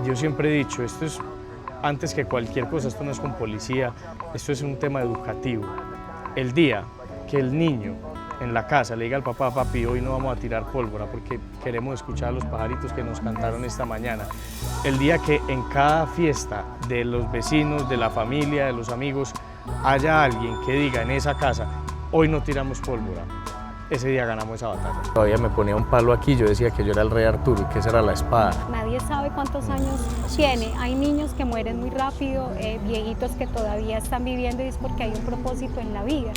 yo siempre he dicho, esto es antes que cualquier cosa, esto no es con policía, esto es un tema educativo. El día que el niño en la casa le diga al papá, papi, hoy no vamos a tirar pólvora porque queremos escuchar a los pajaritos que nos cantaron esta mañana. El día que en cada fiesta de los vecinos, de la familia, de los amigos, haya alguien que diga en esa casa, hoy no tiramos pólvora, ese día ganamos esa batalla. Todavía me ponía un palo aquí, yo decía que yo era el rey Arturo y que esa era la espada. Nadie sabe cuántos años tiene. Hay niños que mueren muy rápido, viejitos que todavía están viviendo y es porque hay un propósito en la vida.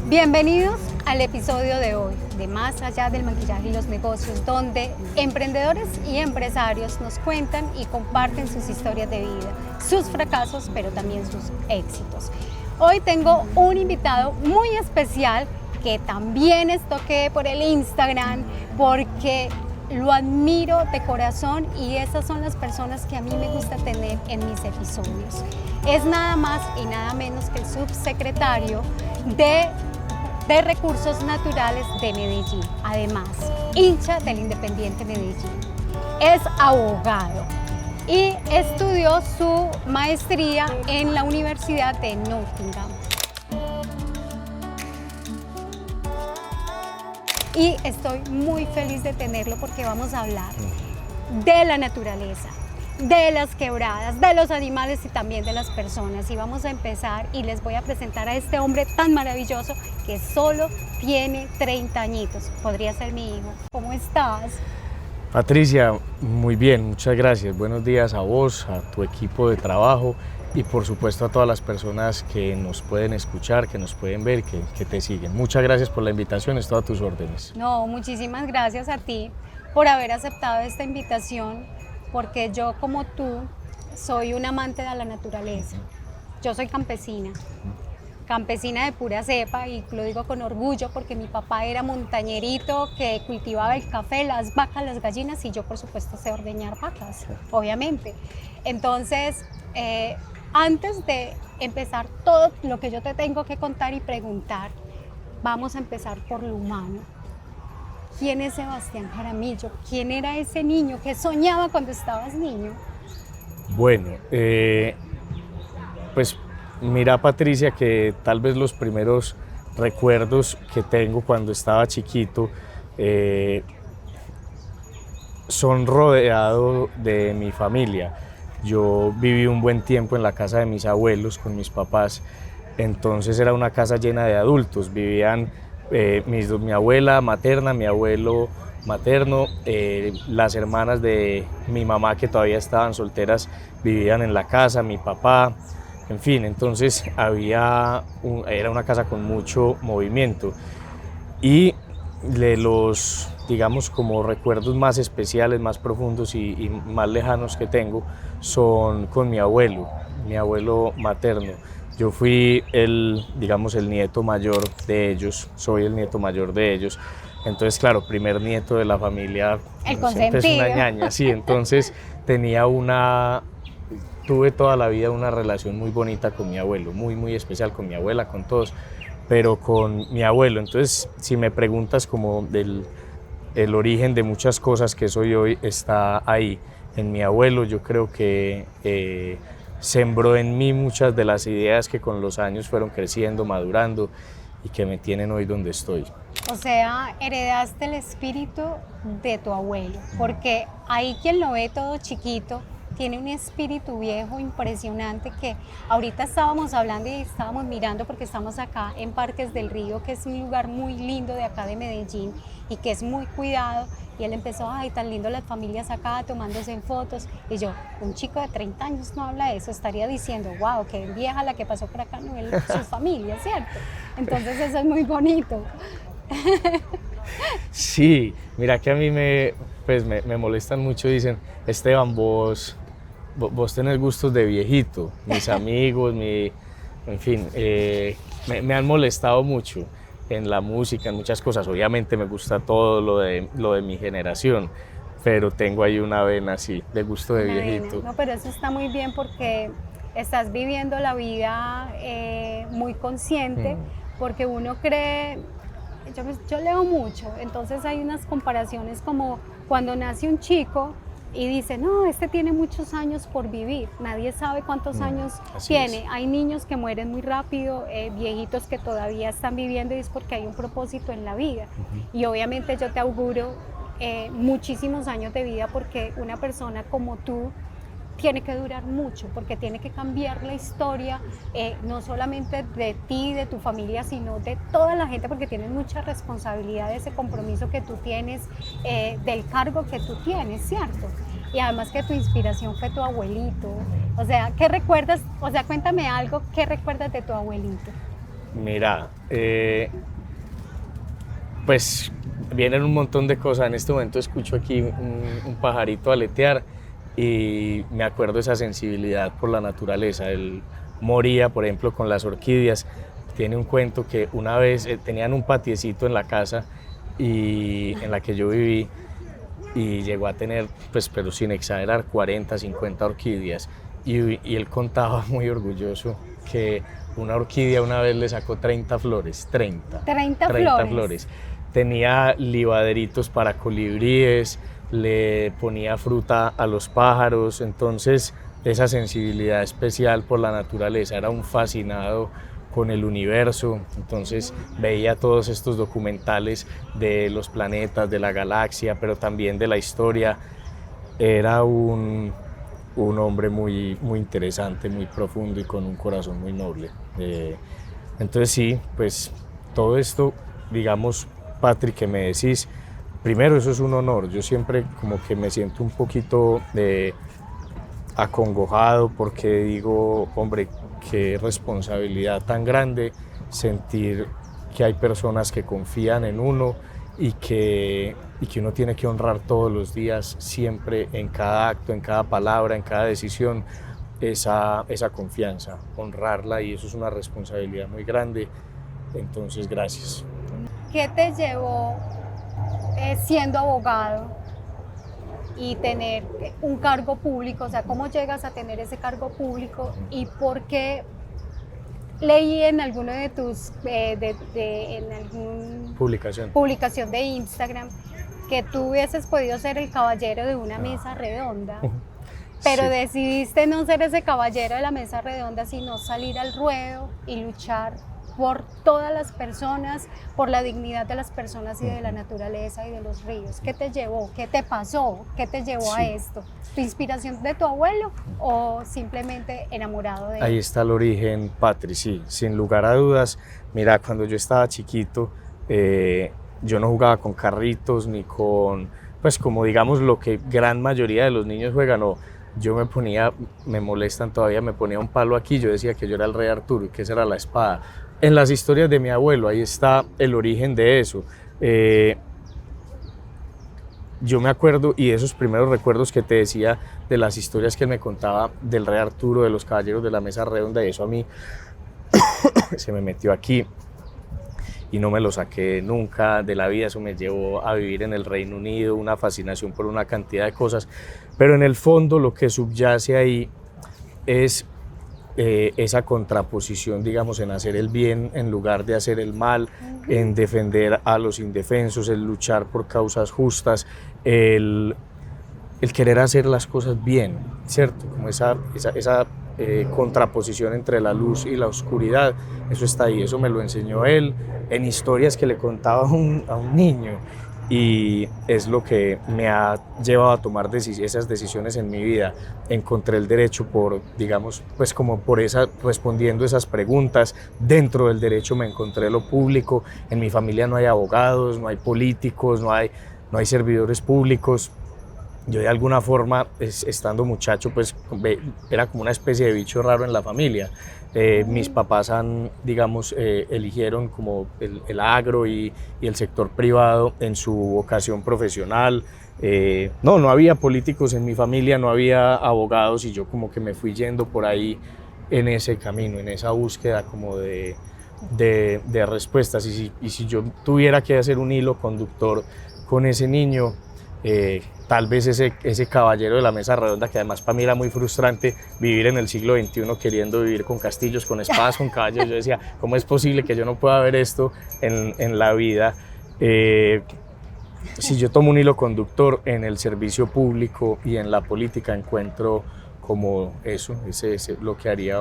Bienvenidos al episodio de hoy de Más allá del maquillaje y los negocios, donde emprendedores y empresarios nos cuentan y comparten sus historias de vida, sus fracasos, pero también sus éxitos. Hoy tengo un invitado muy especial que también estoqué por el Instagram porque lo admiro de corazón y esas son las personas que a mí me gusta tener en mis episodios. Es nada más y nada menos que el subsecretario de Recursos Naturales de Medellín, además hincha del Independiente Medellín. Es abogado y estudió su maestría en la Universidad de Nottingham. Y estoy muy feliz de tenerlo porque vamos a hablar de la naturaleza, de las quebradas, de los animales y también de las personas. Y vamos a empezar y les voy a presentar a este hombre tan maravilloso que solo tiene 30 añitos. Podría ser mi hijo. ¿Cómo estás? Patricia, muy bien, muchas gracias. Buenos días a vos, a tu equipo de trabajo y por supuesto a todas las personas que nos pueden escuchar, que nos pueden ver, que te siguen. Muchas gracias por la invitación, estoy a tus órdenes. No, muchísimas gracias a ti por haber aceptado esta invitación, porque yo como tú soy un amante de la naturaleza. Yo soy campesina de pura cepa y lo digo con orgullo porque mi papá era montañerito que cultivaba el café, las vacas, las gallinas y yo por supuesto sé ordeñar vacas, obviamente. Entonces, antes de empezar todo lo que yo te tengo que contar y preguntar, vamos a empezar por lo humano. ¿Quién es Sebastián Jaramillo? ¿Quién era ese niño que soñaba cuando estabas niño? Bueno, pues mira, Patricia, que tal vez los primeros recuerdos que tengo cuando estaba chiquito son rodeado de mi familia. Yo viví un buen tiempo en la casa de mis abuelos con mis papás, entonces era una casa llena de adultos, vivían mi abuela materna, mi abuelo materno, las hermanas de mi mamá que todavía estaban solteras vivían en la casa, mi papá, en fin, entonces era una casa con mucho movimiento movimiento y de los, digamos, como recuerdos más especiales, más profundos y más lejanos que tengo son con mi abuelo materno. Yo fui el nieto mayor de ellos, soy el nieto mayor de ellos. Entonces, claro, primer nieto de la familia, El siempre es una ñaña, sí, entonces tuve toda la vida una relación muy bonita con mi abuelo, muy, muy especial con mi abuela, con todos, pero con mi abuelo. Entonces, si me preguntas como el origen de muchas cosas que soy hoy, está ahí, en mi abuelo. Yo creo que sembró en mí muchas de las ideas que con los años fueron creciendo, madurando y que me tienen hoy donde estoy. O sea, heredaste el espíritu de tu abuelo, porque ahí quien lo ve todo chiquito tiene un espíritu viejo impresionante que ahorita estábamos hablando y estábamos mirando porque estamos acá en Parques del Río, que es un lugar muy lindo de acá de Medellín y que es muy cuidado. Y él empezó, ay, tan lindo las familias acá tomándose en fotos. Y yo, un chico de 30 años no habla de eso, estaría diciendo, wow, qué vieja la que pasó por acá, no él, su familia, ¿cierto? Entonces eso es muy bonito. Sí, mira que a mí me molestan mucho, dicen, Esteban, vos tenés gustos de viejito. Mis amigos, en fin, me han molestado mucho en la música, en muchas cosas. Obviamente me gusta todo lo de mi generación, pero tengo ahí una vena así, de gusto de viejito. No, pero eso está muy bien porque estás viviendo la vida muy consciente, porque uno cree, yo leo mucho, entonces hay unas comparaciones como cuando nace un chico y dice, no, este tiene muchos años por vivir, nadie sabe cuántos años tiene. Hay niños que mueren muy rápido, viejitos que todavía están viviendo y es porque hay un propósito en la vida. Y obviamente yo te auguro muchísimos años de vida porque una persona como tú tiene que durar mucho, porque tiene que cambiar la historia, no solamente de ti, de tu familia, sino de toda la gente, porque tienes mucha responsabilidad de ese compromiso que tú tienes, del cargo que tú tienes, ¿cierto? Y además que tu inspiración fue tu abuelito. O sea, ¿qué recuerdas? O sea, cuéntame algo, ¿qué recuerdas de tu abuelito? Mira, pues vienen un montón de cosas. En este momento escucho aquí un pajarito aletear y me acuerdo esa sensibilidad por la naturaleza. Él moría, por ejemplo, con las orquídeas. Tiene un cuento que una vez tenían un patiecito en la casa en la que yo viví y llegó a tener, pues, pero sin exagerar, 40, 50 orquídeas. Y él contaba muy orgulloso que una orquídea una vez le sacó 30 flores, 30 flores. Tenía libaderitos para colibríes, le ponía fruta a los pájaros, entonces esa sensibilidad especial por la naturaleza, era un fascinado con el universo, entonces veía todos estos documentales de los planetas, de la galaxia, pero también de la historia. Era un hombre muy, muy interesante, muy profundo y con un corazón muy noble. Entonces sí, pues todo esto, digamos, Patrick, que me decís, primero eso es un honor. Yo siempre como que me siento un poquito acongojado porque digo, hombre, qué responsabilidad tan grande sentir que hay personas que confían en uno y que uno tiene que honrar todos los días, siempre, en cada acto, en cada palabra, en cada decisión, esa confianza, honrarla, y eso es una responsabilidad muy grande. Entonces, gracias. ¿Qué te llevó siendo abogado y tener un cargo público? O sea, ¿cómo llegas a tener ese cargo público y por qué? Leí en alguno de tus en alguna publicación de Instagram que tú hubieses podido ser el caballero de una mesa redonda, pero sí, decidiste no ser ese caballero de la mesa redonda, sino salir al ruedo y luchar por todas las personas, por la dignidad de las personas y de la naturaleza y de los ríos. ¿Qué te llevó? ¿Qué te pasó? ¿Qué te llevó a esto? ¿Tu inspiración de tu abuelo o simplemente enamorado de él? Ahí está el origen, Patri, sí, sin lugar a dudas. Mira, cuando yo estaba chiquito, yo no jugaba con carritos ni con, pues como digamos lo que gran mayoría de los niños juegan, o yo me molestan todavía, me ponía un palo aquí, yo decía que yo era el rey Arturo y que esa era la espada. En las historias de mi abuelo, ahí está el origen de eso. Yo me acuerdo, y esos primeros recuerdos que te decía de las historias que él me contaba del rey Arturo, de los caballeros de la mesa redonda, y eso a mí se me metió aquí y no me lo saqué nunca de la vida. Eso me llevó a vivir en el Reino Unido, una fascinación por una cantidad de cosas, pero en el fondo lo que subyace ahí es esa contraposición, digamos, en hacer el bien en lugar de hacer el mal, en defender a los indefensos, el luchar por causas justas, el querer hacer las cosas bien, ¿cierto? Como esa contraposición entre la luz y la oscuridad, eso está ahí, eso me lo enseñó él en historias que le contaba a un niño, y es lo que me ha llevado a tomar esas decisiones en mi vida. Encontré el derecho por, digamos, pues como por respondiendo esas preguntas. Dentro del derecho me encontré lo público. En mi familia no hay abogados, no hay políticos, no hay servidores públicos. Yo de alguna forma, estando muchacho, pues era como una especie de bicho raro en la familia. Mis papás eligieron como el agro y el sector privado en su vocación profesional. No había políticos en mi familia, no había abogados, y yo como que me fui yendo por ahí en ese camino, en esa búsqueda como de respuestas. Y si yo tuviera que hacer un hilo conductor con ese niño, tal vez ese caballero de la mesa redonda, que además para mí era muy frustrante vivir en el siglo XXI queriendo vivir con castillos, con espadas, con caballos. Yo decía, ¿cómo es posible que yo no pueda ver esto en la vida? si yo tomo un hilo conductor en el servicio público y en la política, encuentro como eso, ese lo que haría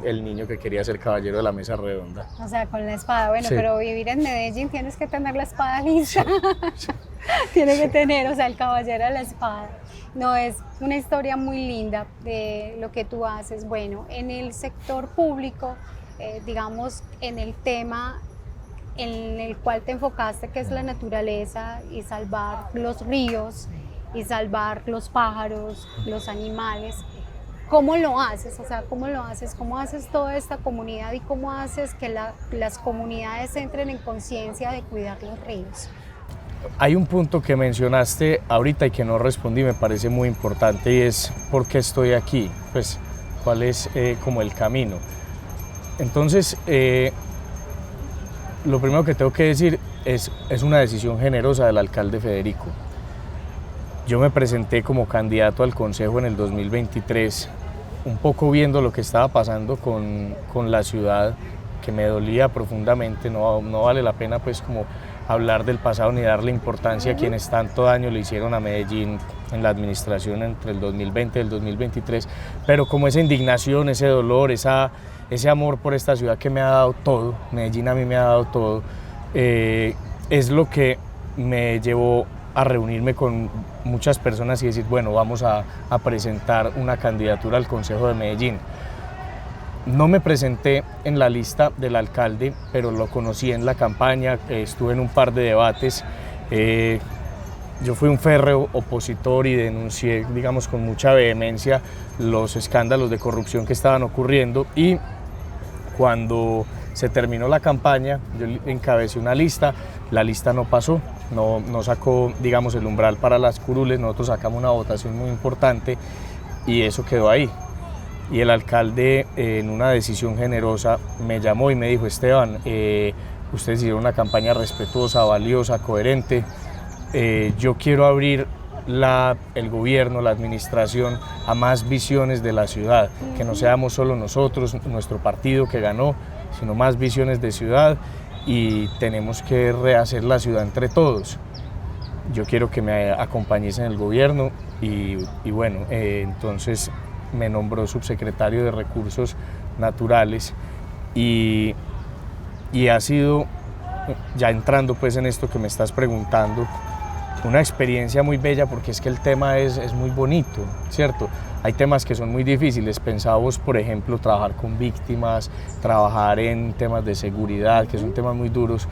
el niño que quería ser caballero de la mesa redonda. O sea, con la espada. Bueno, Sí. pero vivir en Medellín tienes que tener la espada lista. Sí. Tiene que tener, o sea, el caballero de la espada. No, es una historia muy linda de lo que tú haces. Bueno, en el sector público, digamos, en el tema en el cual te enfocaste, que es la naturaleza y salvar los ríos y salvar los pájaros, los animales. ¿Cómo lo haces? O sea, ¿cómo lo haces? ¿Cómo haces toda esta comunidad y cómo haces que las comunidades entren en conciencia de cuidar los ríos? Hay un punto que mencionaste ahorita y que no respondí, me parece muy importante, y es ¿por qué estoy aquí? Pues, ¿cuál es como el camino? Entonces, lo primero que tengo que decir es una decisión generosa del alcalde Federico. Yo me presenté como candidato al Consejo en el 2023, un poco viendo lo que estaba pasando con la ciudad, que me dolía profundamente. No vale la pena pues como hablar del pasado ni darle importancia a quienes tanto daño le hicieron a Medellín en la administración entre el 2020 y el 2023, pero como esa indignación, ese dolor, ese amor por esta ciudad que me ha dado todo, Medellín a mí me ha dado todo, es lo que me llevó a reunirme con muchas personas y decir, bueno, vamos a presentar una candidatura al Consejo de Medellín. No me presenté en la lista del alcalde, pero lo conocí en la campaña, estuve en un par de debates. Yo fui un férreo opositor y denuncié, digamos, con mucha vehemencia los escándalos de corrupción que estaban ocurriendo, y cuando se terminó la campaña, yo encabecé una lista, la lista no pasó, no sacó, digamos, el umbral para las curules, nosotros sacamos una votación muy importante y eso quedó ahí. Y el alcalde, en una decisión generosa, me llamó y me dijo, Esteban, ustedes hicieron una campaña respetuosa, valiosa, coherente, yo quiero abrir el gobierno, la administración a más visiones de la ciudad, que no seamos solo nosotros, nuestro partido que ganó, sino más visiones de ciudad, y tenemos que rehacer la ciudad entre todos. Yo quiero que me acompañes en el gobierno y bueno, entonces me nombró subsecretario de Recursos Naturales y ha sido, ya entrando pues en esto que me estás preguntando, una experiencia muy bella, porque es que el tema es muy bonito, ¿cierto? Hay temas que son muy difíciles, pensamos, por ejemplo, trabajar con víctimas, trabajar en temas de seguridad, que son temas muy duros.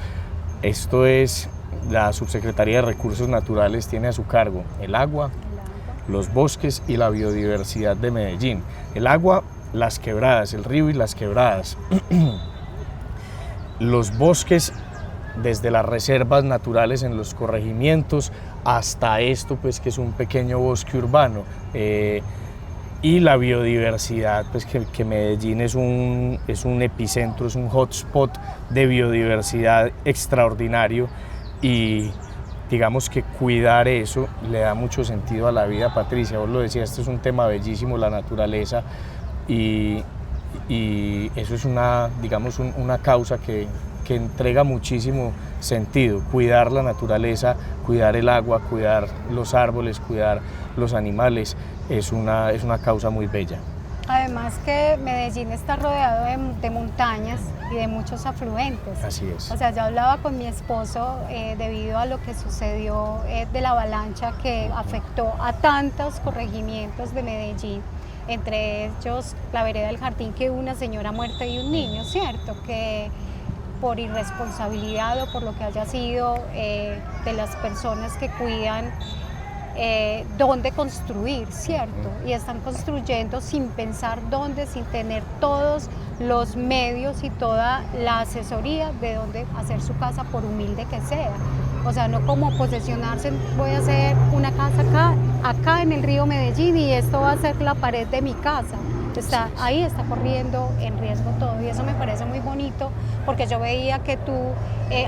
Esto es, la Subsecretaría de Recursos Naturales tiene a su cargo el agua, los bosques y la biodiversidad de Medellín. El agua, las quebradas, el río y las quebradas. Los bosques, desde las reservas naturales en los corregimientos hasta esto, pues que es un pequeño bosque urbano, y la biodiversidad, pues que Medellín es un epicentro, es un hotspot de biodiversidad extraordinario, y digamos que cuidar eso le da mucho sentido a la vida. Patricia, vos lo decías, este es un tema bellísimo, la naturaleza, y eso es digamos, una causa que entrega muchísimo sentido. Cuidar la naturaleza, cuidar el agua, cuidar los árboles, cuidar los animales, es una causa muy bella. Además que Medellín está rodeado de montañas y de muchos afluentes. Así es. O sea, yo hablaba con mi esposo debido a lo que sucedió de la avalancha que afectó a tantos corregimientos de Medellín, entre ellos la vereda del Jardín, que hubo una señora muerta y un niño, ¿cierto? Que por irresponsabilidad o por lo que haya sido de las personas que cuidan dónde construir, ¿cierto? Y están construyendo sin pensar dónde, sin tener todos los medios y toda la asesoría de dónde hacer su casa, por humilde que sea. O sea, no como posesionarse, voy a hacer una casa acá en el río Medellín y esto va a ser la pared de mi casa. Ahí está corriendo en riesgo todo, y eso me parece muy bonito, porque yo veía que tú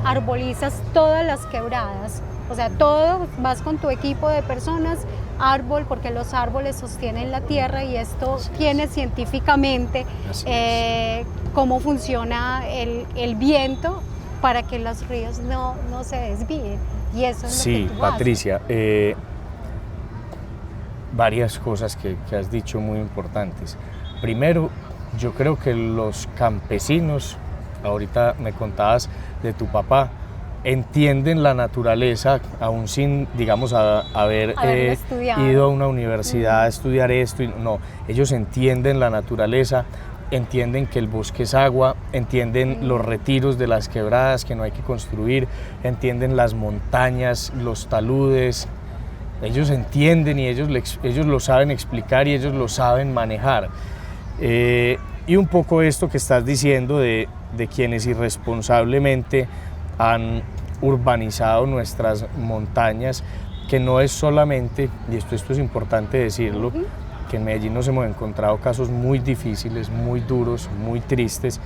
arbolizas todas las quebradas, o sea, todo, vas con tu equipo de personas, árbol, porque los árboles sostienen la tierra, y esto tiene científicamente cómo funciona el viento para que los ríos no se desvíen. Y eso es Sí, lo que tú Patricia, varias cosas que has dicho muy importantes. Primero, yo creo que los campesinos, ahorita me contabas de tu papá, entienden la naturaleza, aún sin, digamos, haber Haberlo estudiado. ido a una universidad a estudiar esto. No, ellos entienden la naturaleza, entienden que el bosque es agua, entienden los retiros de las quebradas que no hay que construir, entienden las montañas, los taludes. Ellos entienden y ellos lo saben explicar y ellos lo saben manejar. Y un poco esto que estás diciendo de quienes irresponsablemente han urbanizado nuestras montañas, que no es solamente, y esto es importante decirlo, que en Medellín nos hemos encontrado casos muy difíciles, muy duros, muy tristes,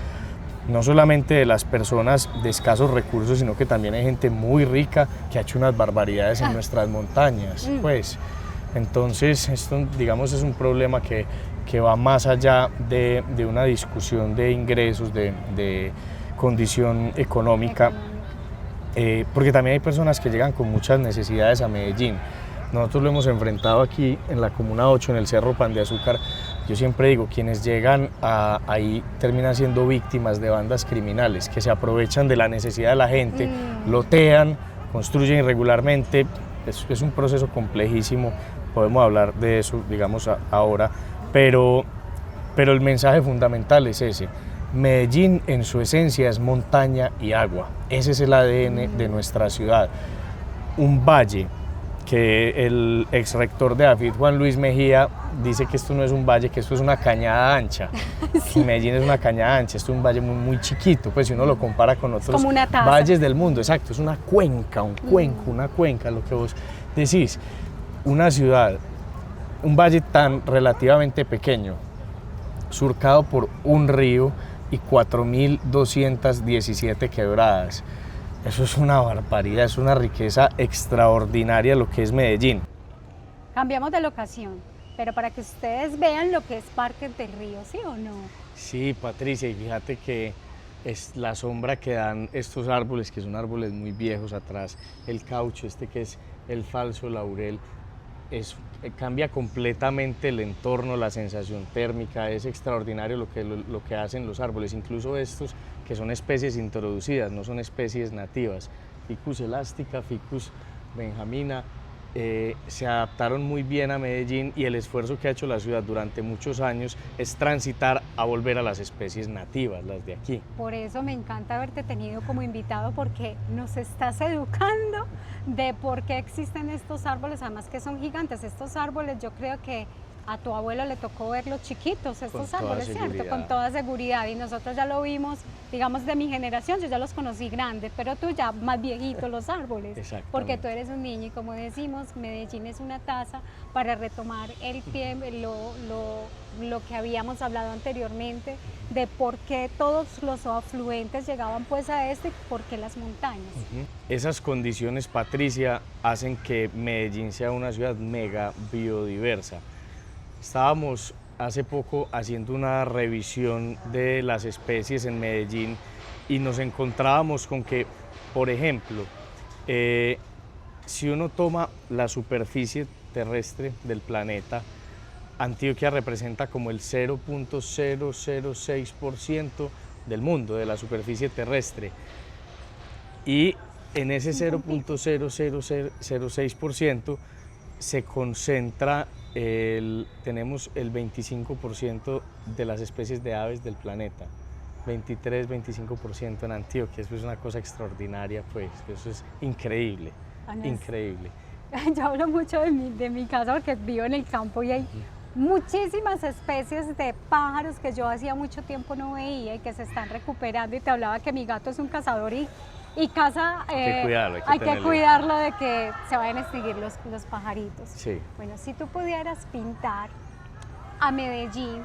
no solamente de las personas de escasos recursos, sino que también hay gente muy rica que ha hecho unas barbaridades en nuestras montañas. Pues, entonces, esto, digamos, es un problema que va más allá de una discusión de ingresos, de condición económica, porque también hay personas que llegan con muchas necesidades a Medellín. Nosotros lo hemos enfrentado aquí en la Comuna 8, en el Cerro Pan de Azúcar. Yo siempre digo, quienes llegan ahí terminan siendo víctimas de bandas criminales que se aprovechan de la necesidad de la gente, lotean, construyen irregularmente. Es un proceso complejísimo, podemos hablar de eso, digamos, ahora, pero el mensaje fundamental es ese. Medellín en su esencia es montaña y agua, ese es el ADN de nuestra ciudad. Un valle, que el ex rector de AFIT, Juan Luis Mejía, dice que esto no es un valle, que esto es una cañada ancha. Sí. Medellín es una cañada ancha, esto es un valle muy, muy chiquito, pues si uno lo compara con otros valles del mundo, exacto, es una cuenca, un cuenco, una cuenca, lo que vos decís. Una ciudad, un valle tan relativamente pequeño, surcado por un río y 4.217 quebradas. Eso es una barbaridad, es una riqueza extraordinaria lo que es Medellín. Cambiamos de locación, pero para que ustedes vean lo que es Parques del Río, ¿sí o no? Sí, Patricia, y fíjate que es la sombra que dan estos árboles, que son árboles muy viejos atrás, el caucho, que es el falso laurel, cambia completamente el entorno, la sensación térmica, es extraordinario lo que hacen los árboles, incluso estos que son especies introducidas, no son especies nativas. Ficus elástica, Ficus benjamina, se adaptaron muy bien a Medellín y el esfuerzo que ha hecho la ciudad durante muchos años es transitar a volver a las especies nativas, las de aquí. Por eso me encanta haberte tenido como invitado, porque nos estás educando de por qué existen estos árboles, además que son gigantes. Estos árboles, yo creo que a tu abuelo le tocó verlos chiquitos, estos árboles, ¿cierto? Con toda seguridad, y nosotros ya lo vimos, digamos, de mi generación, yo ya los conocí grandes, pero tú ya más viejitos los árboles, porque tú eres un niño, y como decimos, Medellín es una taza para retomar el pie, lo que habíamos hablado anteriormente, de por qué todos los afluentes llegaban pues a y por qué las montañas. Esas condiciones, Patricia, hacen que Medellín sea una ciudad mega biodiversa. Estábamos hace poco haciendo una revisión de las especies en Medellín y nos encontrábamos con que, por ejemplo, si uno toma la superficie terrestre del planeta, Antioquia representa como el 0.006% del mundo, de la superficie terrestre. Y en ese 0.006% se concentra tenemos el 25% de las especies de aves del planeta, 23-25% en Antioquia. Eso es una cosa extraordinaria, pues, eso es increíble, increíble. Yo hablo mucho de mi casa porque vivo en el campo y hay muchísimas especies de pájaros que yo hacía mucho tiempo no veía y que se están recuperando, y te hablaba que mi gato es un cazador y caza, hay que cuidarlo de que se vayan a extinguir los pajaritos. Sí. Bueno, si tú pudieras pintar a Medellín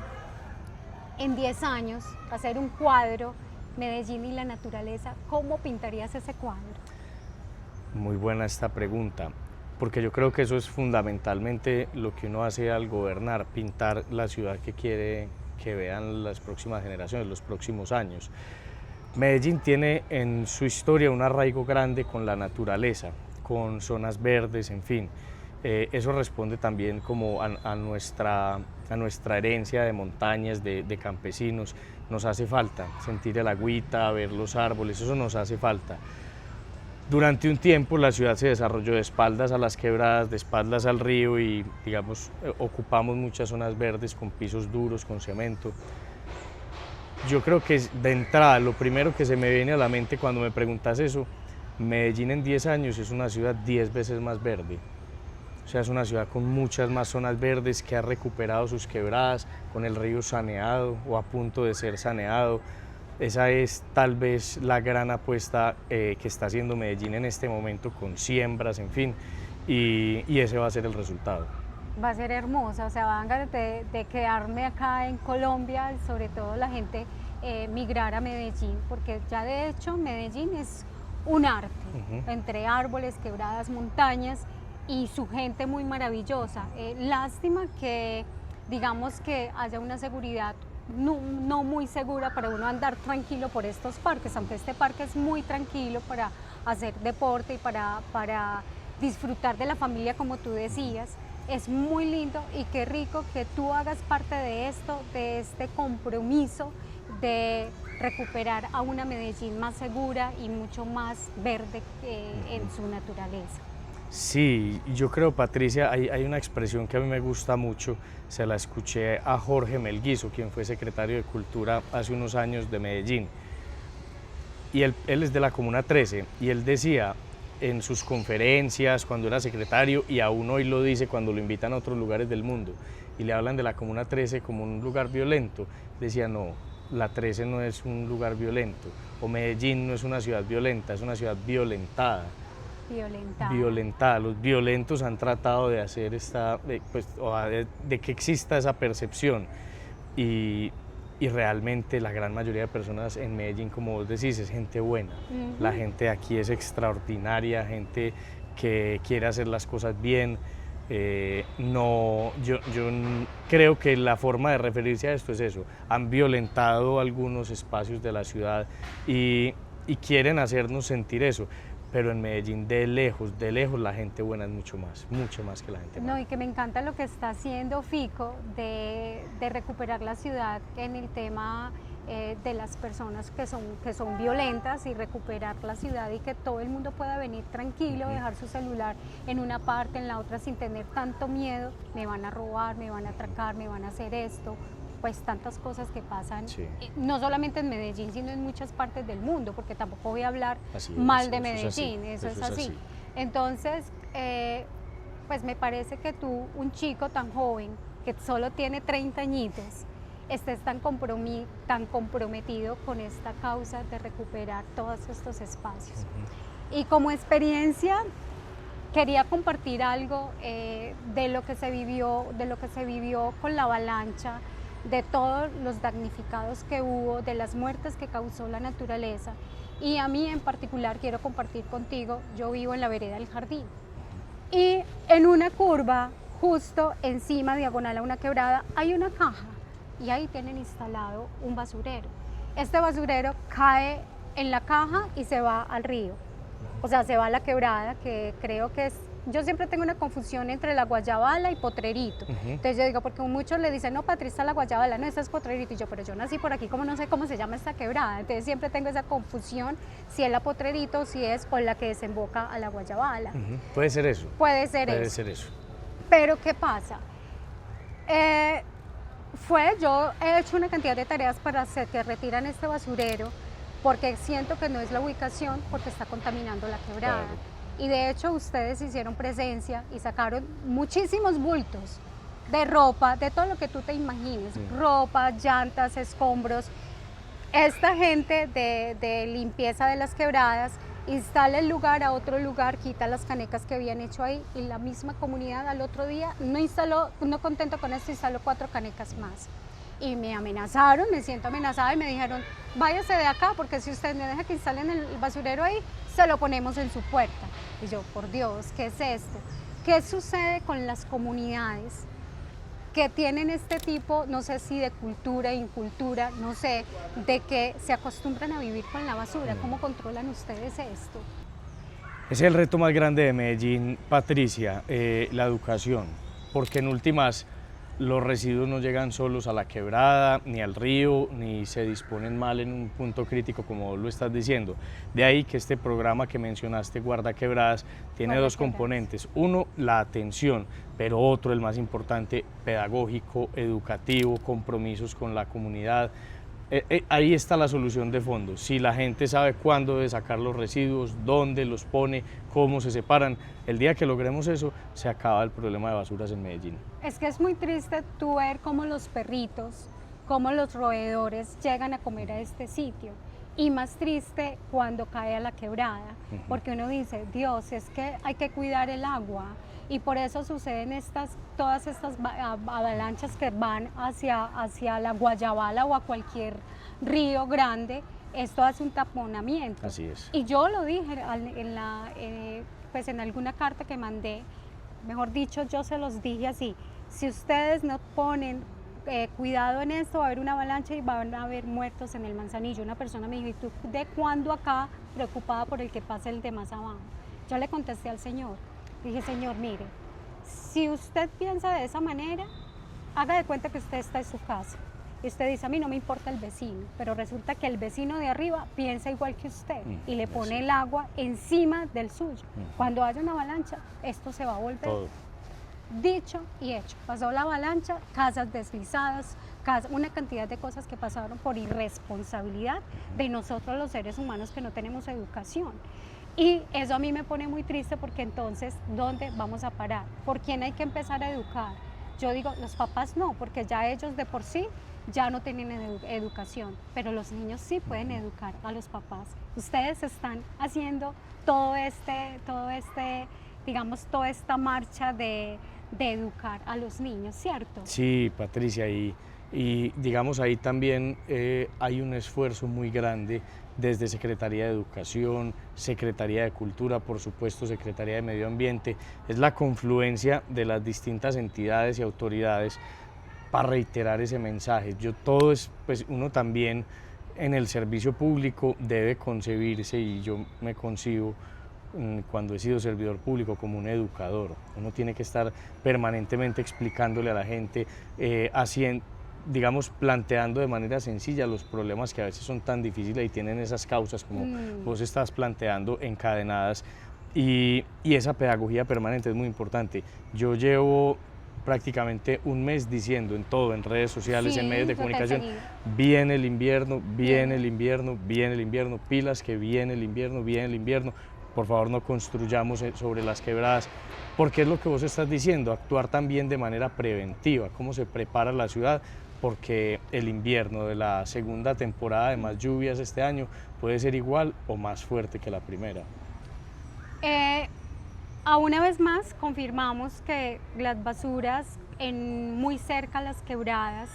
en 10 años, hacer un cuadro, Medellín y la naturaleza, ¿cómo pintarías ese cuadro? Muy buena esta pregunta, porque yo creo que eso es fundamentalmente lo que uno hace al gobernar, pintar la ciudad que quiere que vean las próximas generaciones, los próximos años. Medellín tiene en su historia un arraigo grande con la naturaleza, con zonas verdes, en fin. Eso responde también como a nuestra herencia de montañas, de campesinos. Nos hace falta sentir el agüita, ver los árboles, eso nos hace falta. Durante un tiempo la ciudad se desarrolló de espaldas a las quebradas, de espaldas al río y, digamos, ocupamos muchas zonas verdes con pisos duros, con cemento. Yo creo que de entrada lo primero que se me viene a la mente cuando me preguntas eso, Medellín en 10 años es una ciudad 10 veces más verde. O sea, es una ciudad con muchas más zonas verdes que ha recuperado sus quebradas, con el río saneado o a punto de ser saneado. Esa es tal vez la gran apuesta que está haciendo Medellín en este momento con siembras, en fin, y ese va a ser el resultado. Va a ser hermosa, o sea, van ganas de quedarme acá en Colombia, sobre todo la gente migrar a Medellín, porque ya de hecho Medellín es un arte, entre árboles, quebradas, montañas y su gente muy maravillosa. Lástima que digamos que haya una seguridad no muy segura para uno andar tranquilo por estos parques, aunque este parque es muy tranquilo para hacer deporte y para disfrutar de la familia, como tú decías. Es muy lindo y qué rico que tú hagas parte de esto, de este compromiso de recuperar a una Medellín más segura y mucho más verde en su naturaleza. Sí, yo creo, Patricia, hay una expresión que a mí me gusta mucho, se la escuché a Jorge Melguizo, quien fue secretario de Cultura hace unos años de Medellín, y él es de la Comuna 13, y él decía en sus conferencias cuando era secretario, y aún hoy lo dice cuando lo invitan a otros lugares del mundo, y le hablan de la Comuna 13 como un lugar violento, decía no, la 13 no es un lugar violento, o Medellín no es una ciudad violenta, es una ciudad violentada. Violentada. Los violentos han tratado de hacer de que exista esa percepción y realmente la gran mayoría de personas en Medellín, como vos decís, es gente buena. La gente de aquí es extraordinaria, gente que quiere hacer las cosas bien. Yo creo que la forma de referirse a esto es eso. Han violentado algunos espacios de la ciudad y quieren hacernos sentir eso. Pero en Medellín de lejos la gente buena es mucho más que la gente mala. No, y que me encanta lo que está haciendo Fico de recuperar la ciudad en el tema de las personas que son violentas y recuperar la ciudad y que todo el mundo pueda venir tranquilo, dejar su celular en una parte, en la otra sin tener tanto miedo, me van a robar, me van a atracar, me van a hacer esto. Pues tantas cosas que pasan, no solamente en Medellín, sino en muchas partes del mundo, porque tampoco voy a hablar mal de Medellín, eso es así. Entonces, pues me parece que tú, un chico tan joven, que solo tiene 30 añitos, estés tan comprometido con esta causa de recuperar todos estos espacios. Y como experiencia, quería compartir algo de lo que se vivió con la avalancha, de todos los damnificados que hubo, de las muertes que causó la naturaleza. Y a mí en particular quiero compartir contigo, yo vivo en la vereda del Jardín. Y en una curva, justo encima, diagonal a una quebrada, hay una caja. Y ahí tienen instalado un basurero. Este basurero cae en la caja y se va al río. O sea, se va a la quebrada, que creo que es... Yo siempre tengo una confusión entre la Guayabala y Potrerito. Entonces yo digo, porque muchos le dicen, no, Patricia, la Guayabala, no, esta es Potrerito. Y yo, pero yo nací por aquí, como no sé cómo se llama esta quebrada. Entonces siempre tengo esa confusión, si es la Potrerito o si es con la que desemboca a la Guayabala. Puede ser eso. Puede ser eso. Pero ¿qué pasa? Yo he hecho una cantidad de tareas para hacer que retiran este basurero, porque siento que no es la ubicación, porque está contaminando la quebrada. Claro. Y de hecho ustedes hicieron presencia y sacaron muchísimos bultos de ropa, de todo lo que tú te imagines, ropa, llantas, escombros. Esta gente de limpieza de las quebradas instala el lugar a otro lugar, quita las canecas que habían hecho ahí y la misma comunidad al otro día no contento con esto, instaló 4 canecas más. Y me amenazaron, me siento amenazada y me dijeron, váyase de acá porque si usted me deja que instalen el basurero ahí, se lo ponemos en su puerta. Y yo, por Dios, ¿qué es esto? ¿Qué sucede con las comunidades que tienen este tipo, no sé si de cultura, incultura, no sé, de que se acostumbran a vivir con la basura? ¿Cómo controlan ustedes esto? Es el reto más grande de Medellín, Patricia, la educación, porque en últimas los residuos no llegan solos a la quebrada, ni al río, ni se disponen mal en un punto crítico como lo estás diciendo. De ahí que este programa que mencionaste, Guarda Quebradas, tiene dos componentes. Uno, la atención, pero otro, el más importante, pedagógico, educativo, compromisos con la comunidad. Ahí está la solución de fondo. Si la gente sabe cuándo debe sacar los residuos, dónde los pone, cómo se separan, el día que logremos eso, se acaba el problema de basuras en Medellín. Es que es muy triste tú ver cómo los perritos, cómo los roedores llegan a comer a este sitio. Y más triste cuando cae a la quebrada, porque uno dice, Dios, es que hay que cuidar el agua. Y por eso suceden todas estas avalanchas que van hacia la Guayabala o a cualquier río grande. Esto hace un taponamiento. Así es. Y yo lo dije pues en alguna carta que mandé, mejor dicho, yo se los dije así: si ustedes no ponen cuidado en esto, va a haber una avalancha y van a haber muertos en el Manzanillo. Una persona me dijo, ¿y tú de cuándo acá preocupada por el que pase el de más abajo? Yo le contesté al Señor, dije, Señor, mire, si usted piensa de esa manera, haga de cuenta que usted está en su casa. Y usted dice, a mí no me importa el vecino, pero resulta que el vecino de arriba piensa igual que usted y le pone el agua encima del suyo. Cuando haya una avalancha, esto se va a volver todo. Dicho y hecho. Pasó la avalancha, casas deslizadas, una cantidad de cosas que pasaron por irresponsabilidad de nosotros los seres humanos que no tenemos educación. Y eso a mí me pone muy triste, porque entonces, ¿dónde vamos a parar? ¿Por quién hay que empezar a educar? Yo digo, los papás no, porque ya ellos de por sí ya no tienen educación, pero los niños sí pueden educar a los papás. Ustedes están haciendo digamos, toda esta marcha de educar a los niños, ¿cierto? Sí, Patricia, y digamos ahí también hay un esfuerzo muy grande desde Secretaría de Educación, Secretaría de Cultura, por supuesto, Secretaría de Medio Ambiente. Es la confluencia de las distintas entidades y autoridades para reiterar ese mensaje. Pues uno también en el servicio público debe concebirse, y yo me concibo cuando he sido servidor público, como un educador. Uno tiene que estar permanentemente explicándole a la gente, digamos, planteando de manera sencilla los problemas que a veces son tan difíciles y tienen esas causas como vos estás planteando, encadenadas, y esa pedagogía permanente es muy importante. Yo llevo prácticamente un mes diciendo en todo, en redes sociales, sí, en medios de comunicación, viene el invierno, viene el invierno, viene el invierno, pilas que viene el invierno, viene el invierno. Por favor, no construyamos sobre las quebradas, porque es lo que vos estás diciendo, actuar también de manera preventiva, cómo se prepara la ciudad, porque el invierno de la segunda temporada de más lluvias este año puede ser igual o más fuerte que la primera. Una vez más confirmamos que las basuras muy cerca a las quebradas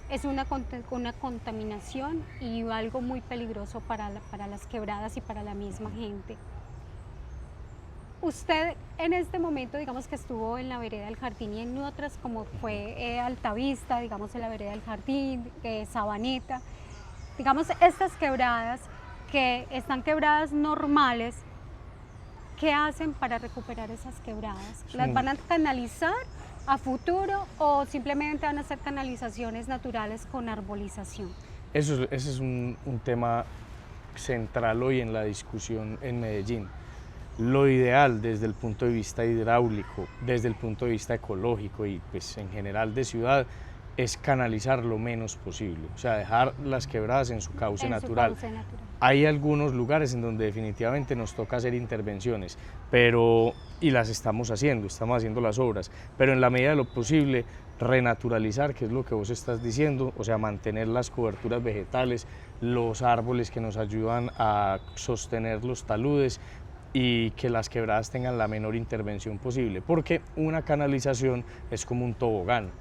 es una contaminación y algo muy peligroso para las quebradas y para la misma gente. Usted en este momento, digamos que estuvo en la vereda del Jardín y en otras como fue Altavista, digamos en la vereda del Jardín, Sabaneta, digamos estas quebradas que están quebradas normales, ¿qué hacen para recuperar esas quebradas? ¿Las van a canalizar a futuro o simplemente van a hacer canalizaciones naturales con arbolización? Ese es un tema central hoy en la discusión en Medellín. Lo ideal desde el punto de vista hidráulico, desde el punto de vista ecológico y pues en general de ciudad, es canalizar lo menos posible, o sea, dejar las quebradas en su cauce natural. Hay algunos lugares en donde definitivamente nos toca hacer intervenciones, y las estamos haciendo las obras, pero en la medida de lo posible renaturalizar, que es lo que vos estás diciendo, o sea, mantener las coberturas vegetales, los árboles que nos ayudan a sostener los taludes, y que las quebradas tengan la menor intervención posible, porque una canalización es como un tobogán.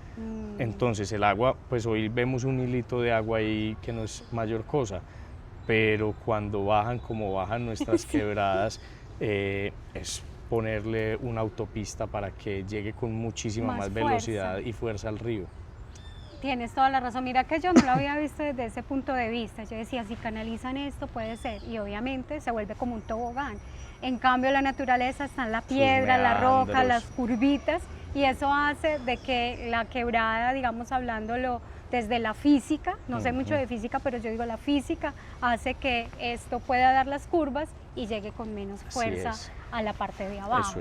Entonces el agua, pues hoy vemos un hilito de agua ahí que no es mayor cosa, pero cuando bajan como bajan nuestras quebradas, es ponerle una autopista para que llegue con muchísima más velocidad y fuerza al río. Tienes toda la razón. Mira que yo no lo había visto desde ese punto de vista. Yo decía, si canalizan esto puede ser, y obviamente se vuelve como un tobogán. En cambio, la naturaleza está en la piedra, la roca, las curvitas, y eso hace de que la quebrada, digamos, hablándolo desde la física, no sé mucho de física, pero yo digo la física, hace que esto pueda dar las curvas y llegue con menos fuerza a la parte de abajo.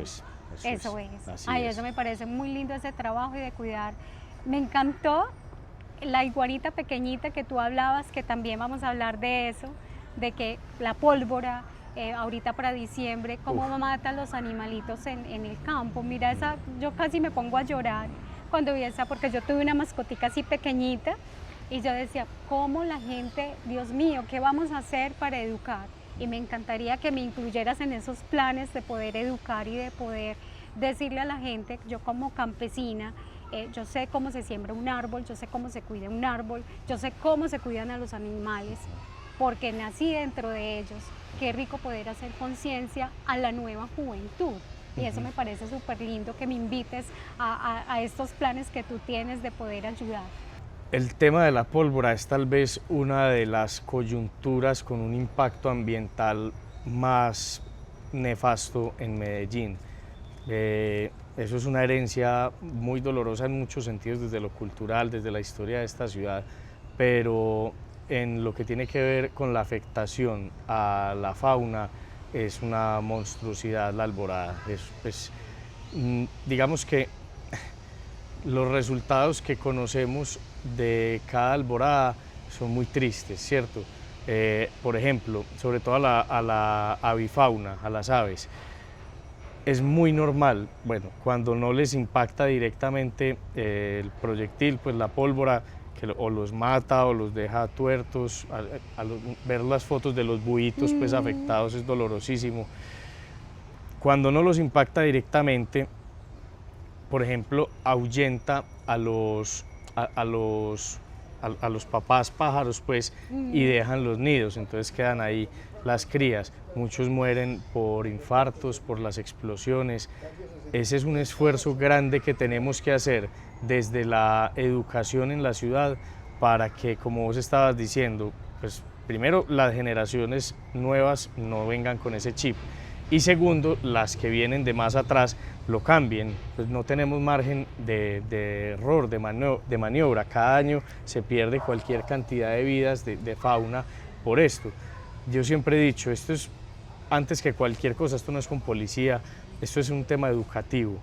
Eso es. Ay, eso me parece muy lindo, ese trabajo y de cuidar. Me encantó la iguanita pequeñita que tú hablabas, que también vamos a hablar de eso, de que la pólvora, ahorita para diciembre, cómo matan los animalitos en el campo. Mira, esa, yo casi me pongo a llorar cuando vi esa, porque yo tuve una mascotica así pequeñita y yo decía, ¿cómo la gente, Dios mío, qué vamos a hacer para educar? Y me encantaría que me incluyeras en esos planes de poder educar y de poder decirle a la gente, yo como campesina, yo sé cómo se siembra un árbol, yo sé cómo se cuida un árbol, yo sé cómo se cuidan a los animales, porque nací dentro de ellos. Qué rico poder hacer conciencia a la nueva juventud. Y eso me parece súper lindo, que me invites a estos planes que tú tienes de poder ayudar. El tema de la pólvora es tal vez una de las coyunturas con un impacto ambiental más nefasto en Medellín. Eso es una herencia muy dolorosa en muchos sentidos, desde lo cultural, desde la historia de esta ciudad, pero en lo que tiene que ver con la afectación a la fauna es una monstruosidad la alborada. Digamos que los resultados que conocemos de cada alborada son muy tristes, ¿cierto? Por ejemplo, sobre todo a la avifauna, a las aves. Es muy normal, bueno, cuando no les impacta directamente el proyectil, pues la pólvora, que o los mata o los deja tuertos. Ver las fotos de los buitos pues afectados es dolorosísimo. Cuando no los impacta directamente, por ejemplo, ahuyenta a los papás pájaros pues, y dejan los nidos, entonces quedan ahí las crías. Muchos mueren por infartos, por las explosiones. Ese es un esfuerzo grande que tenemos que hacer desde la educación en la ciudad para que, como vos estabas diciendo, pues primero las generaciones nuevas no vengan con ese chip y segundo, las que vienen de más atrás lo cambien. Pues no tenemos margen de error, de maniobra. Cada año se pierde cualquier cantidad de vidas de fauna por esto. Yo siempre he dicho, esto es antes que cualquier cosa, esto no es con policía, esto es un tema educativo.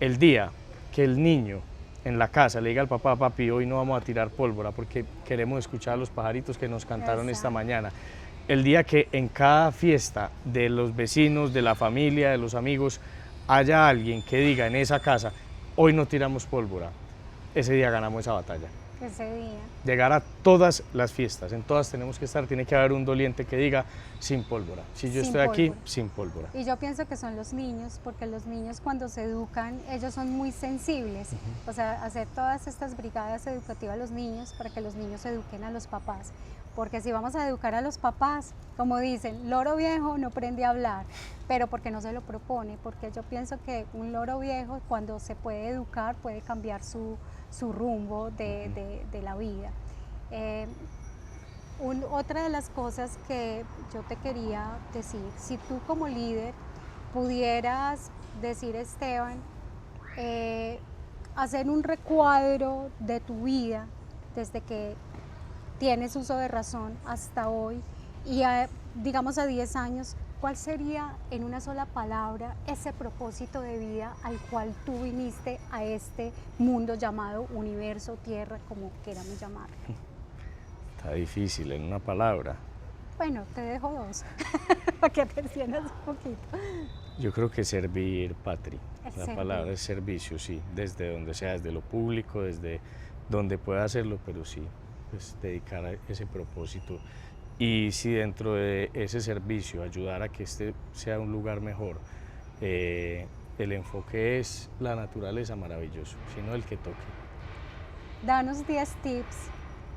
El día que el niño en la casa le diga al papá, papi, hoy no vamos a tirar pólvora porque queremos escuchar a los pajaritos que nos cantaron esta mañana. El día que en cada fiesta de los vecinos, de la familia, de los amigos, haya alguien que diga en esa casa, hoy no tiramos pólvora, ese día ganamos esa batalla. Ese día. Llegar a todas las fiestas, en todas tenemos que estar, tiene que haber un doliente que diga sin pólvora. Si yo estoy aquí, sin pólvora. Y yo pienso que son los niños, porque los niños cuando se educan, ellos son muy sensibles. O sea, hacer todas estas brigadas educativas a los niños para que los niños eduquen a los papás. Porque si vamos a educar a los papás, como dicen, loro viejo no aprende a hablar, pero porque no se lo propone, porque yo pienso que un loro viejo cuando se puede educar puede cambiar su rumbo de la vida. Otra de las cosas que yo te quería decir, si tú como líder pudieras decir, Esteban, hacer un recuadro de tu vida desde que tienes uso de razón hasta hoy y digamos a 10 años, ¿cuál sería en una sola palabra ese propósito de vida al cual tú viniste a este mundo llamado universo, tierra, como queramos llamarlo? Está difícil en una palabra. Bueno, te dejo dos, para que te entiendas un poquito. Yo creo que servir, Patri. La palabra es servicio, sí, desde donde sea, desde lo público, desde donde pueda hacerlo, pero sí, pues dedicar a ese propósito. Y si dentro de ese servicio ayudar a que este sea un lugar mejor, el enfoque es la naturaleza, maravilloso, sino el que toque. Danos 10 tips,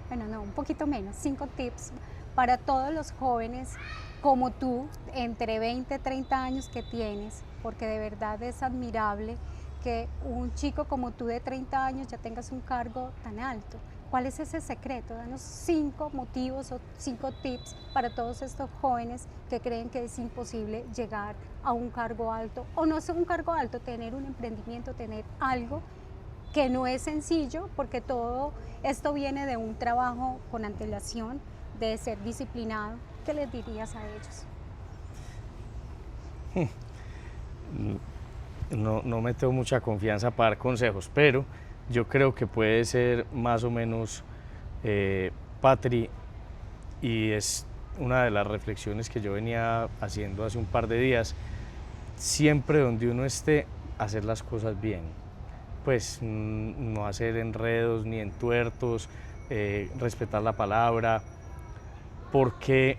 bueno no, un poquito menos, 5 tips para todos los jóvenes como tú, entre 20 y 30 años que tienes, porque de verdad es admirable que un chico como tú de 30 años ya tengas un cargo tan alto? ¿Cuál es ese secreto? Danos 5 motivos o 5 tips para todos estos jóvenes que creen que es imposible llegar a un cargo alto, o no es un cargo alto, tener un emprendimiento, tener algo que no es sencillo, porque todo esto viene de un trabajo con antelación, de ser disciplinado. ¿Qué les dirías a ellos? No me tengo mucha confianza para dar consejos, pero yo creo que puede ser más o menos, Patri, y es una de las reflexiones que yo venía haciendo hace un par de días: siempre donde uno esté, hacer las cosas bien, pues no hacer enredos ni entuertos, respetar la palabra, porque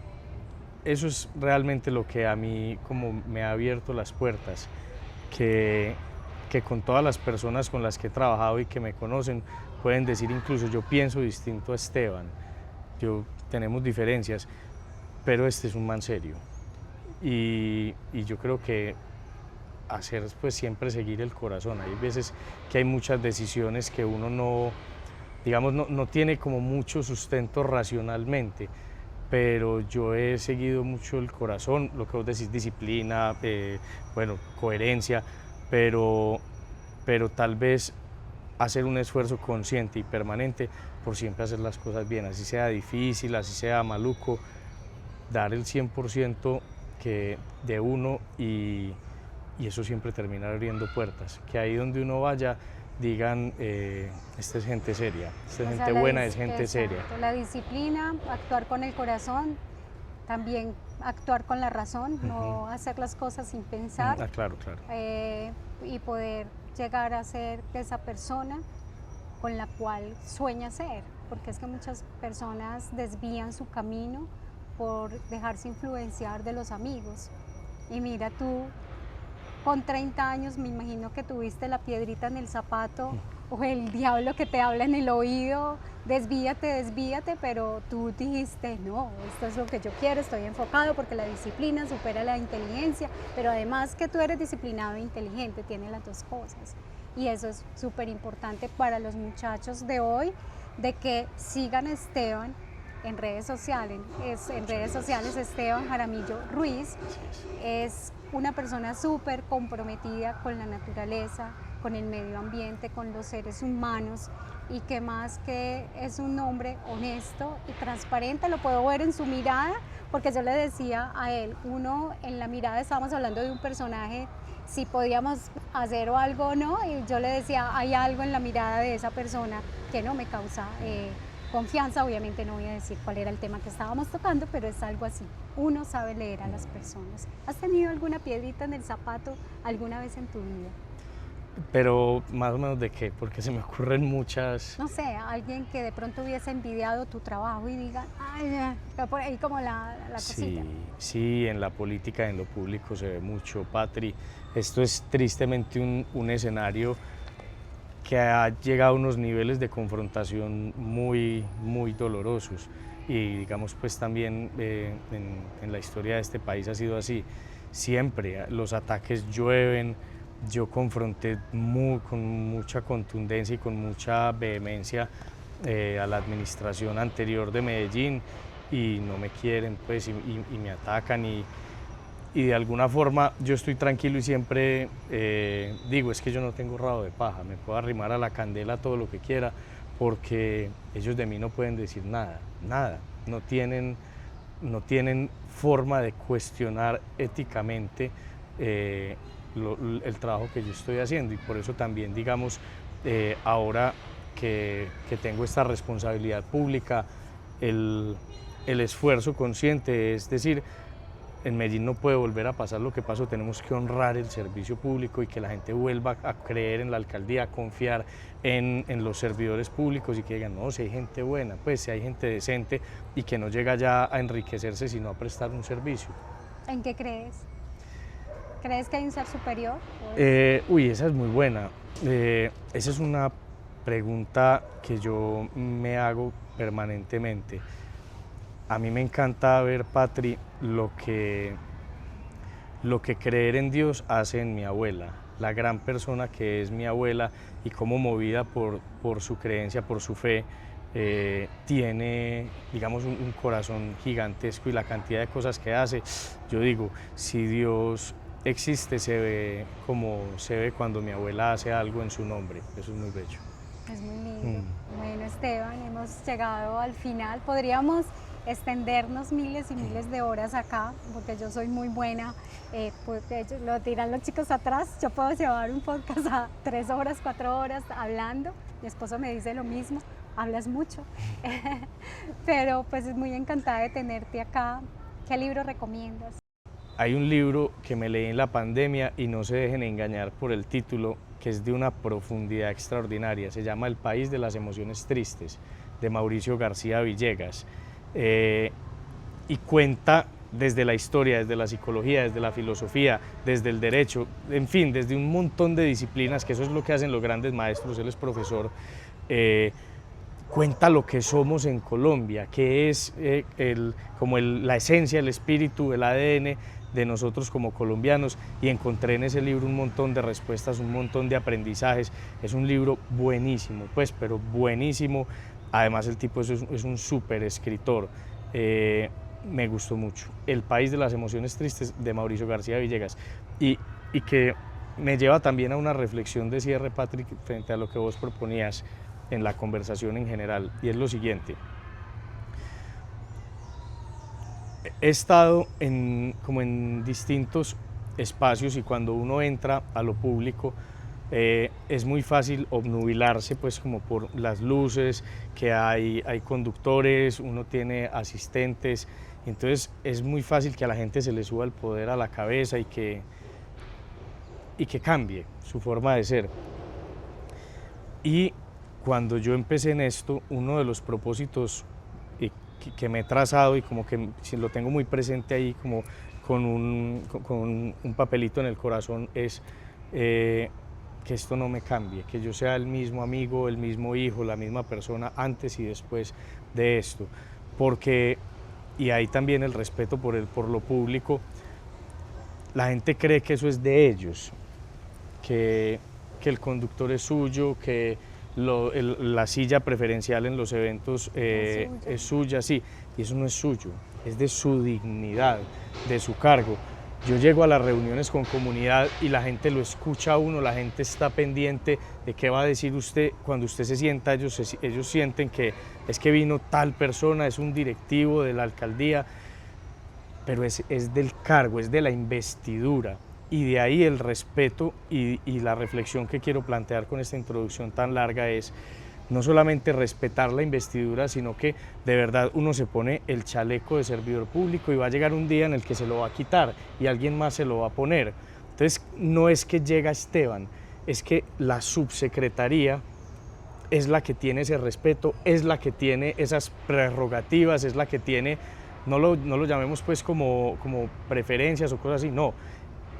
eso es realmente lo que a mí como me ha abierto las puertas, que con todas las personas con las que he trabajado y que me conocen pueden decir incluso: yo pienso distinto a Esteban, tenemos diferencias, pero este es un man serio. Y yo creo que hacer, pues, siempre seguir el corazón. Hay veces que hay muchas decisiones que uno no, digamos, no tiene como mucho sustento racionalmente, pero yo he seguido mucho el corazón, lo que vos decís, disciplina, bueno, coherencia, pero tal vez hacer un esfuerzo consciente y permanente por siempre hacer las cosas bien, así sea difícil, así sea maluco, dar el 100% de uno, y eso siempre termina abriendo puertas, que ahí donde uno vaya digan: esta es gente seria, esta es gente buena, es gente seria. La disciplina, actuar con el corazón, también actuar con la razón, no hacer las cosas sin pensar. Claro. Y poder llegar a ser esa persona con la cual sueña ser, porque es que muchas personas desvían su camino por dejarse influenciar de los amigos. Y mira, tú con 30 años me imagino que tuviste la piedrita en el zapato o el diablo que te habla en el oído: desvíate, pero tú dijiste: no, esto es lo que yo quiero, estoy enfocado, porque la disciplina supera la inteligencia, pero además que tú eres disciplinado e inteligente, tiene las dos cosas. Y eso es súper importante para los muchachos de hoy, de que sigan a Esteban en redes sociales. Esteban Jaramillo Ruiz es una persona súper comprometida con la naturaleza, con el medio ambiente, con los seres humanos, y que más que es un hombre honesto y transparente, lo puedo ver en su mirada, porque yo le decía a él, uno en la mirada, estábamos hablando de un personaje, si podíamos hacer algo o no, y yo le decía: hay algo en la mirada de esa persona que no me causa confianza. Obviamente no voy a decir cuál era el tema que estábamos tocando, pero es algo así. Uno sabe leer a las personas. ¿Has tenido alguna piedrita en el zapato alguna vez en tu vida? Pero más o menos ¿de qué? Porque se me ocurren muchas. No sé, alguien que de pronto hubiese envidiado tu trabajo y diga: ay, ya, por ahí como la cosita. Sí, en la política, en lo público se ve mucho, Patri. Esto es tristemente un escenario que ha llegado a unos niveles de confrontación muy dolorosos, y digamos, pues también en la historia de este país ha sido así. Siempre los ataques llueven. Yo confronté con mucha contundencia y con mucha vehemencia a la administración anterior de Medellín, y no me quieren, pues, y me atacan, y de alguna forma yo estoy tranquilo y siempre digo: es que yo no tengo rabo de paja, me puedo arrimar a la candela todo lo que quiera, porque ellos de mí no pueden decir nada, no tienen forma de cuestionar éticamente el trabajo que yo estoy haciendo. Y por eso también, digamos, ahora que tengo esta responsabilidad pública, el esfuerzo consciente, es decir, en Medellín no puede volver a pasar lo que pasó, tenemos que honrar el servicio público y que la gente vuelva a creer en la alcaldía, a confiar en los servidores públicos, y que digan: no, si hay gente buena, pues si hay gente decente y que no llega ya a enriquecerse, sino a prestar un servicio. ¿En qué crees? ¿Crees que hay un ser superior? Esa es muy buena. Esa es una pregunta que yo me hago permanentemente. A mí me encanta ver, Patri, lo que creer en Dios hace en mi abuela. la gran persona que es mi abuela y cómo movida por su creencia, por su fe, tiene, digamos, un corazón gigantesco y la cantidad de cosas que hace. Yo digo, si Dios existe, se ve como se ve cuando mi abuela hace algo en su nombre. Eso es muy bello. Es muy lindo. Bueno, Esteban, hemos llegado al final. Podríamos extendernos miles y miles de horas acá, porque yo soy muy buena, pues lo dirán los chicos atrás, yo puedo llevar un podcast a 3 horas, 4 horas hablando. Mi esposo me dice lo mismo, hablas mucho, pero pues es muy encantada de tenerte acá. ¿Qué libro recomiendas? Hay un libro que me leí en la pandemia y no se dejen engañar por el título, que es de una profundidad extraordinaria. Se llama El país de las emociones tristes, de Mauricio García Villegas. Y cuenta desde la historia, desde la psicología, desde la filosofía, desde el derecho, en fin, desde un montón de disciplinas, que eso es lo que hacen los grandes maestros. Él es profesor. Cuenta lo que somos en Colombia, que es la esencia, el espíritu, el ADN de nosotros como colombianos, y encontré en ese libro un montón de respuestas, un montón de aprendizajes. Es un libro buenísimo, pues, pero buenísimo. Además el tipo es un súper escritor. Me gustó mucho. El país de las emociones tristes, de Mauricio García Villegas, y que me lleva también a una reflexión de cierre, Patrick, frente a lo que vos proponías en la conversación en general, y es lo siguiente. He estado como en distintos espacios, y cuando uno entra a lo público es muy fácil obnubilarse, pues, como por las luces, que hay conductores, uno tiene asistentes, entonces es muy fácil que a la gente se le suba el poder a la cabeza y que cambie su forma de ser. Y cuando yo empecé en esto, uno de los propósitos que me he trazado, y como que lo tengo muy presente ahí, como con un papelito en el corazón, es que esto no me cambie, que yo sea el mismo amigo, el mismo hijo, la misma persona antes y después de esto. Porque, y ahí también el respeto por lo público, la gente cree que eso es de ellos, que el conductor es suyo, que la silla preferencial en los eventos es suya, sí, y eso no es suyo, es de su dignidad, de su cargo. Yo llego a las reuniones con comunidad y la gente lo escucha a uno, la gente está pendiente de qué va a decir usted. Cuando usted se sienta, ellos sienten que es que vino tal persona, es un directivo de la alcaldía, pero es del cargo, es de la investidura. Y de ahí el respeto y la reflexión que quiero plantear con esta introducción tan larga es no solamente respetar la investidura, sino que de verdad uno se pone el chaleco de servidor público y va a llegar un día en el que se lo va a quitar y alguien más se lo va a poner. Entonces no es que llega Esteban, es que la subsecretaría es la que tiene ese respeto, es la que tiene esas prerrogativas, es la que tiene, no lo llamemos pues como preferencias o cosas así, no.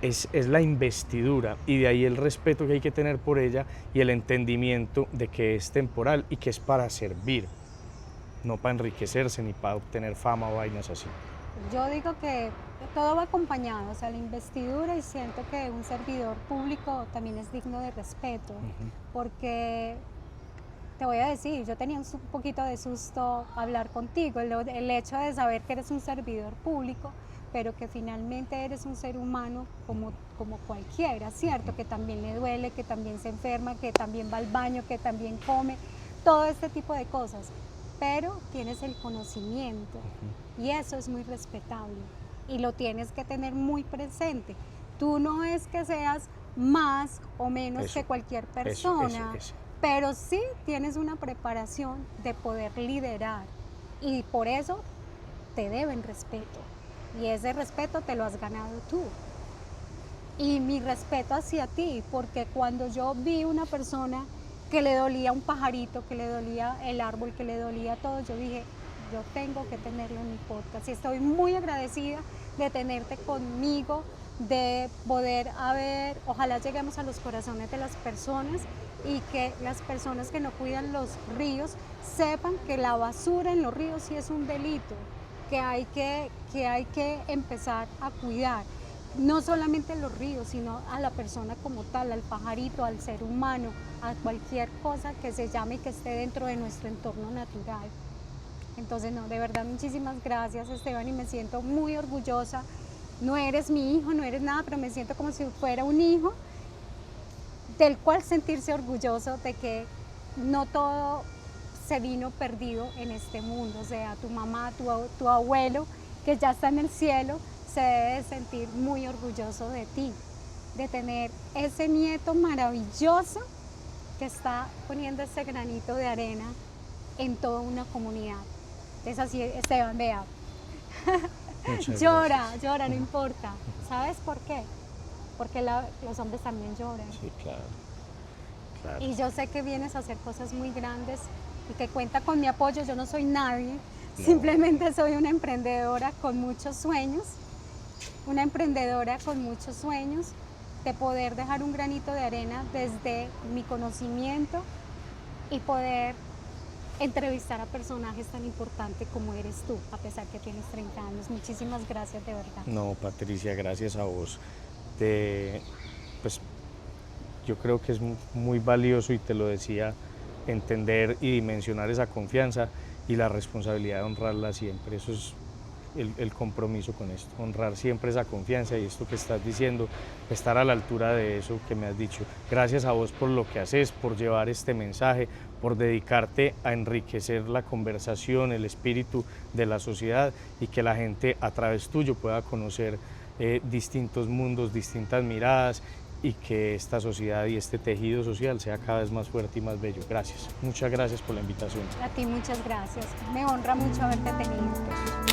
Es la investidura, y de ahí el respeto que hay que tener por ella y el entendimiento de que es temporal y que es para servir, no para enriquecerse ni para obtener fama o vainas así. Yo digo que todo va acompañado, o sea, la investidura, y siento que un servidor público también es digno de respeto, porque te voy a decir, yo tenía un poquito de susto hablar contigo, el hecho de saber que eres un servidor público, pero que finalmente eres un ser humano como cualquiera, ¿cierto? Que también le duele, que también se enferma, que también va al baño, que también come, todo este tipo de cosas, pero tienes el conocimiento y eso es muy respetable y lo tienes que tener muy presente. Tú no es que seas más o menos que cualquier persona, pero sí tienes una preparación de poder liderar y por eso te deben respeto. Y ese respeto te lo has ganado tú. Y mi respeto hacia ti, porque cuando yo vi una persona que le dolía un pajarito, que le dolía el árbol, que le dolía todo, yo dije, yo tengo que tenerlo en mi podcast. Y estoy muy agradecida de tenerte conmigo, de poder ojalá lleguemos a los corazones de las personas y que las personas que no cuidan los ríos sepan que la basura en los ríos sí es un delito, que hay que empezar a cuidar, no solamente los ríos, sino a la persona como tal, al pajarito, al ser humano, a cualquier cosa que se llame y que esté dentro de nuestro entorno natural. Entonces, no, de verdad, muchísimas gracias, Esteban, y me siento muy orgullosa. No eres mi hijo, no eres nada, pero me siento como si fuera un hijo del cual sentirse orgulloso de que no todo se vino perdido en este mundo. O sea, tu mamá, tu abuelo, que ya está en el cielo, se debe sentir muy orgulloso de ti, de tener ese nieto maravilloso que está poniendo ese granito de arena en toda una comunidad. Es así, Esteban, vea. Llora, no importa. ¿Sabes por qué? Porque los hombres también lloran. Sí, claro. Y yo sé que vienes a hacer cosas muy grandes y que cuenta con mi apoyo. Yo no soy nadie, simplemente soy una emprendedora con muchos sueños. Una emprendedora con muchos sueños de poder dejar un granito de arena desde mi conocimiento y poder entrevistar a personajes tan importantes como eres tú, a pesar que tienes 30 años. Muchísimas gracias, de verdad. No, Patricia, gracias a vos. Pues yo creo que es muy valioso, y te lo decía, entender y dimensionar esa confianza y la responsabilidad de honrarla siempre. Eso es el compromiso con esto, honrar siempre esa confianza y esto que estás diciendo, estar a la altura de eso que me has dicho. Gracias a vos por lo que haces, por llevar este mensaje, por dedicarte a enriquecer la conversación, el espíritu de la sociedad, y que la gente a través tuyo pueda conocer distintos mundos, distintas miradas, y que esta sociedad y este tejido social sea cada vez más fuerte y más bello. Gracias, muchas gracias por la invitación. A ti muchas gracias, me honra mucho haberte tenido.